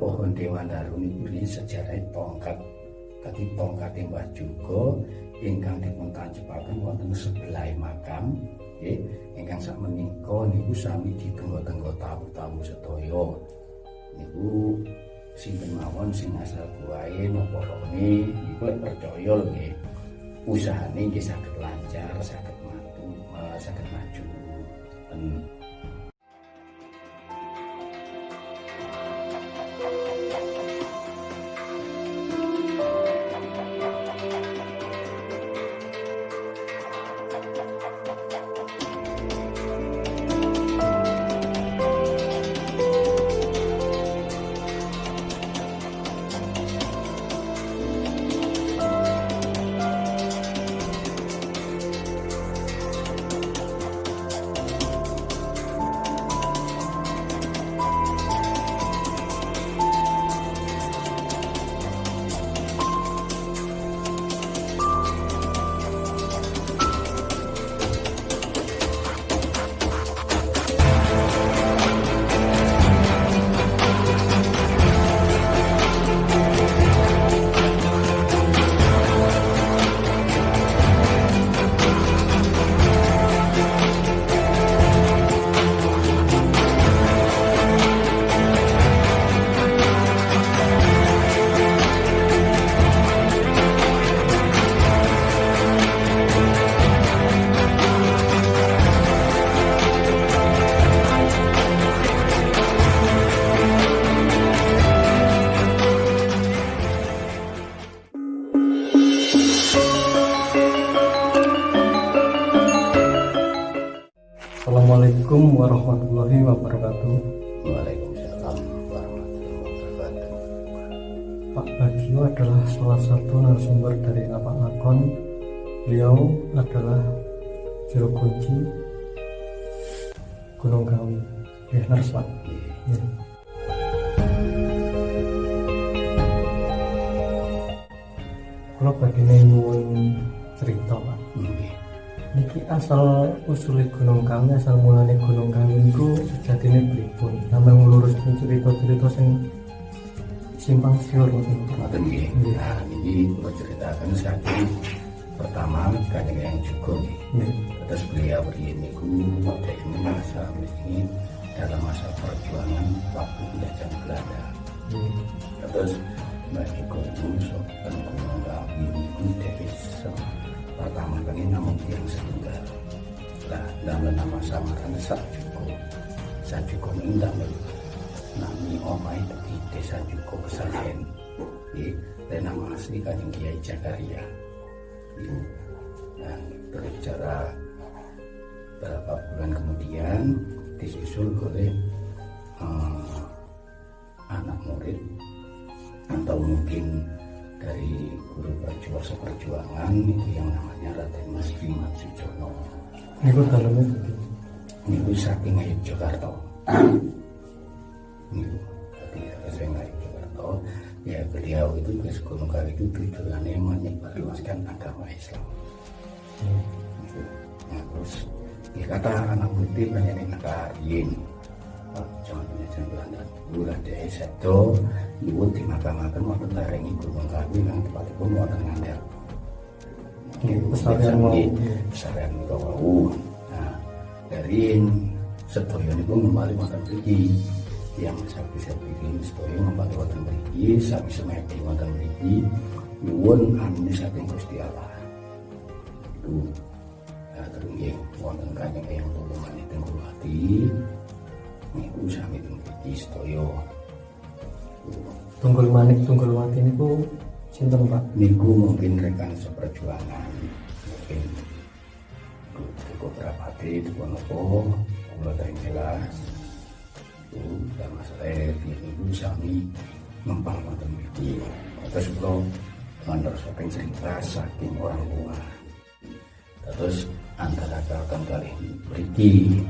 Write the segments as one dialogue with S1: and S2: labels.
S1: pohon Dewandaru niku sejarah tongkat. Dadi tongkate Mbah Juga ingkang dipun tancepaken wonten sebelah makam nggih ingkang sakmenika niku sami ditenggo-tenggo tamu-tamu sedaya. Niku sinten mawon sing asal buahe napa rene niku percaya nggih usahane nggih saged lancar, saged maju.
S2: Assalamualaikum warahmatullahi wabarakatuh.
S1: Waalaikumsalam warahmatullahi wabarakatuh.
S2: Pak Bagio adalah salah satu narasumber dari Lapak Lakon. Beliau adalah juru kunci Gunung Kawi. Harus Pak. Ya. Kalau bagian nyuwun cerita Pak. Niki asal usulnya Gunung Kawi, asal mulanya Gunung Kawi itu sejatinya pripun. Namanya ngeluruskan cerita-cerita yang simpang siur
S1: ngoten nggih. Nah niki kula ceritaken saking pertama Kanjeng Eyang Juga nggih. Terus beliau niku ini masa ini dalam masa perjuangan waktu penjajahan Belanda. Terus Mbak Juga itu sopan Gunung Kawi niku desa pertama kali namun yang setunggal. Lah dalam nama samaran Sajuko ini damel nami omai di desa Juko Pesantren. Dan nama asli Kanjeng Kiai Jakaria. Dan berbicara beberapa bulan kemudian disusul oleh anak murid atau mungkin dari guru perjuangan itu yang namanya Raden Mas Dimas Sujono.
S2: Niku dalamnya itu.
S1: Niku saking Yogyakarta. Niku dari saya Yogyakarta. Ya beliau itu ke Gunung Kawi itu tujuannya menyebarluaskan agama Islam. Nah terus ya kata anak putih banyak yang ngakarin. Jangan penjajahan Belanda. Lurah dari Seto, nyuwun dimakamaken wonten larengi Gunung Kawi nang tempatipun wonten ngandhap. Pesarian wau. Nah, dari sedaya niku ngembali wonten mriki. Yang bisa bikin sedaya ngembali wonten mriki, sami semedi wonten mriki. Nyuwun amni saking Gusti Allah. Itu terus nggih wonten Kanjeng Eyang Tulungan Tenggulwati. Niku sami mriki sedaya.
S2: Tunggul Manik Tunggulwati niku sinten Pak?
S1: Niku mungkin rekan seperjuangan, mungkin beberapa hati itu nopo, kalau tak jelas itu dan masalah niku sami mempang wonten mriki. Terus kula mandor saking cerita saking orang tua. Terus antara kali mriki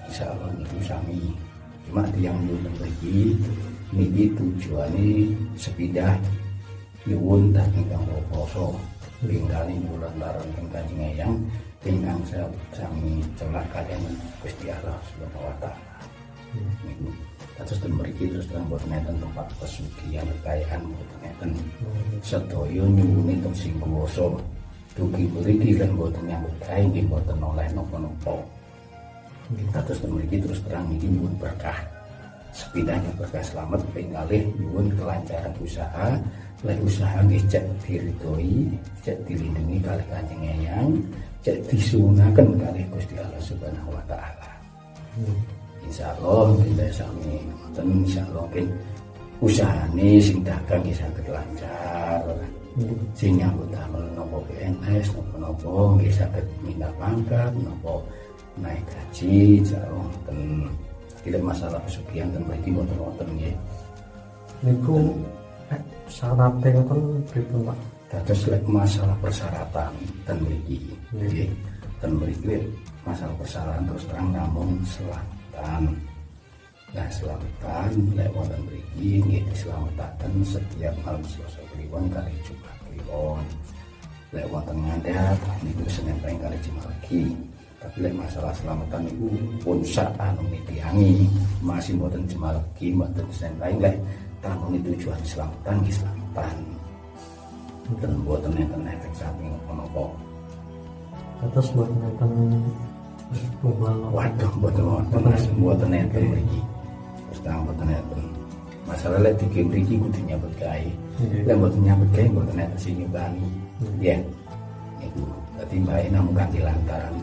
S1: insyaallah niku sami cuma tiang nyuwun mriki niki tujuane sepindah nyuwun dah ingkang poso lingkane bulan laran teng Kanjeng Eyang ingkang sami celak kaliyan Gusti Allah Subhanahu wa taala. Niku Terus mriki terus terang mboten enten tempat pesugihan kekayaan mboten enten. Sedaya nyuwuni teng sing kuwasa. Dugi mriki lan mboten nyambut gawe nggih mboten oleh napa-napa. Terus mriki terus terang iki nyuwun berkah. Sepindah berkah selamat pingalih nyuwun kelancaran usaha. Lek usaha nggih cek diridhoi, cek dilindungi kalih Kanjeng Eyang, cek disuwunaken kalih Gusti Allah Subhanahu wa taala. Insyaallah kita sami ngoten insyaallah nggih usahane sing dagang nggih saged lancar. Sing nyambut damel napa PNS napa-napa nggih saged minta pangkat napa naik gaji insyaallah ngoten. Tidak masalah pesugihan ten mriki mboten nggih.
S2: Niku syaratnya ngoten pripun Pak?
S1: Dados lek masalah persyaratan ten mriki nggih. Ten mriki masalah persyaratan terus terang namung selamatan. Nah, selamatan lek wonten mriki nggih dislametaken setiap malam Selasa Kliwon kali Jumat Kliwon. Lek wonten ngandhap niku Senin Pahing kali Jumat Legi. Tapi lek masalah selamatan niku pun sak anu mitiangi masih mboten Jumat Legi mboten Senin Pahing lek tamun tujuan selamatan nggih selamatan. Mboten enten efek samping napa-napa.
S2: Terus mboten enten
S1: waduh mboten enten mriki. Terus terang mboten enten. Masalah lek diki mriki kudu nyambut gawe. Lek mboten nyambut gawe mboten enten sing nyumbani. Ya. Iku dadi mbae namung kanthi lantaran.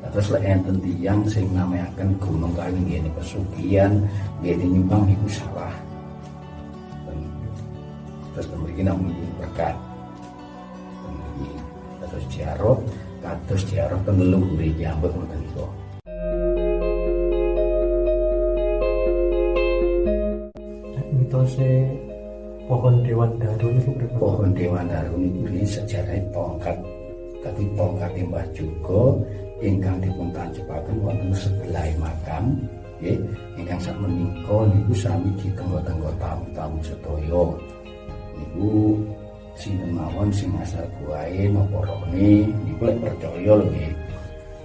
S1: Terus lek enten tiyang sing namayaken Gunung Kawi ngene pesugihan, ngene nyumbang iku salah. Terus mriki namung berkat. Terus ziarah kados ziarah teng leluhur nyambut ngoten niku.
S2: Mitose pohon Dewan Daru niku pripun?
S1: Pohon Dewan Daru niku sejarah tongkat. Tapi tongkat Mbah Jugo ingkang dipun tancepaken wonten sebelah makam nggih ingkang sakmenika niku sami ditenggo-tenggo tamu-tamu sedaya. Niku sinten mawon sing asal buahe napa rone niku lek percaya lho nggih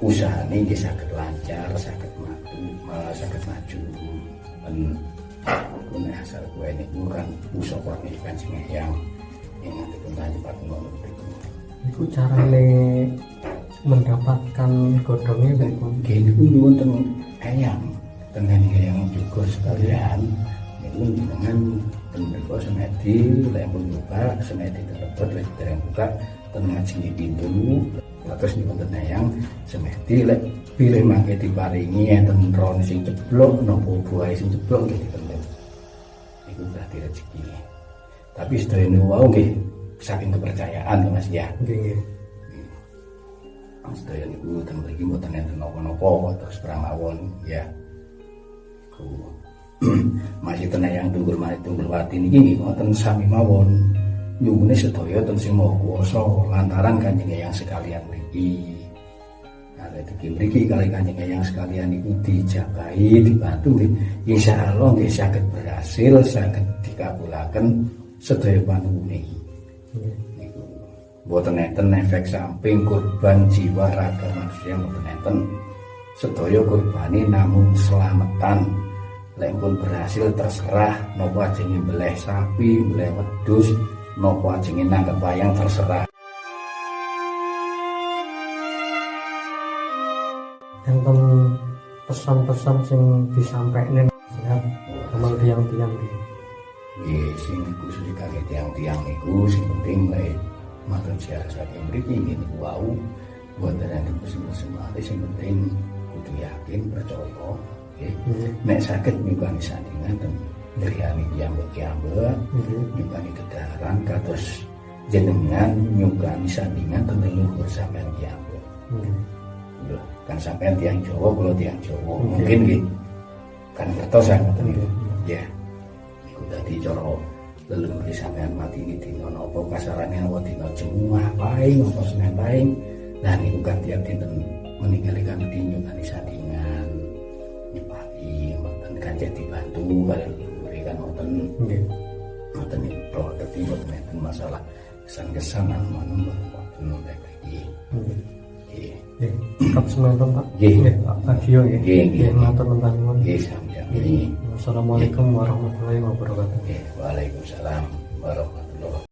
S1: usahane nggih saged lancar, saged maju. Nek asal buahe niku kan pusaka Kanjeng Eyang ingkang dipun tancepaken wonten mriku.
S2: Niku carane mendapatkan godhongnya pripun?
S1: Nggih niku nyuwun teng Eyang, teng Eyang juga sekalian niku dengan mriku semedi lek pun buka semedi telepon lek dereng buka ten ngaji pintu terus niku ten Eyang semedi lek pilih mangke diparingi enten ron sing ceblok napa buahe sing ceblok nggih dipendhet. Iku berarti rezeki. Tapi sedaya niku wau nggih saking kepercayaan Mas ya.
S2: Nggih.
S1: Sedaya niku ten mriki mboten enten napa-napa terus pramawon ya. Masih tenan yang tunggur mari tunggur wati niki nggih ngoten sami mawon nyuwune sedaya ten sing maha kuwasa lantaran Kanjeng Eyang sekalian mriki. Nah lek mriki kali Kanjeng Eyang sekalian niku dijabahi dibantu nggih insyaallah nggih saged berhasil saged dikabulaken sedaya panuwune. Niku mboten enten efek samping korban jiwa raga manusia mboten enten. Sedaya korbane namung selamatan. Lek pun berhasil terserah napa ajenge mbeleh sapi, mbeleh wedhus, napa ajenge nanggep wayang terserah.
S2: Enten pesan-pesan sing disampaikan sehat sama tiang-tiang iki.
S1: Nggih, sing khusus kangge tiang-tiang niku sing penting lek matur ziarah saking mriki niku wau boten ana pesen-pesen sing penting kudu yakin percaya. Nek sakit nyukani sandingan dan beriani diambek-ambek nyukani kedaharan kados jenengan nyukani sandingan dan leluhur sampean diambek. Kan sampean tiang Jawa kula tiang Jawa mungkin nggih kan kertosan ngoten niku ya niku dadi cara leluhur sampean mati iki dina napa kasarane apa dina Jumat Pahing apa Senin Pahing nah niku kan tiap dinten meninggalkan nyukani sandingan kan jadi bantu kalau memberikan nonton nonton itu dadi mboten masalah kesan-kesan anu nonton lagi Nggih.
S2: Tetap semangat Pak.
S1: Nggih.
S2: Pak Agio ya.
S1: Nggih.
S2: Matur nuwun.
S1: Nggih, sami.
S2: Wassalamualaikum warahmatullahi wabarakatuh.
S1: Waalaikumsalam warahmatullahi wabarakatuh.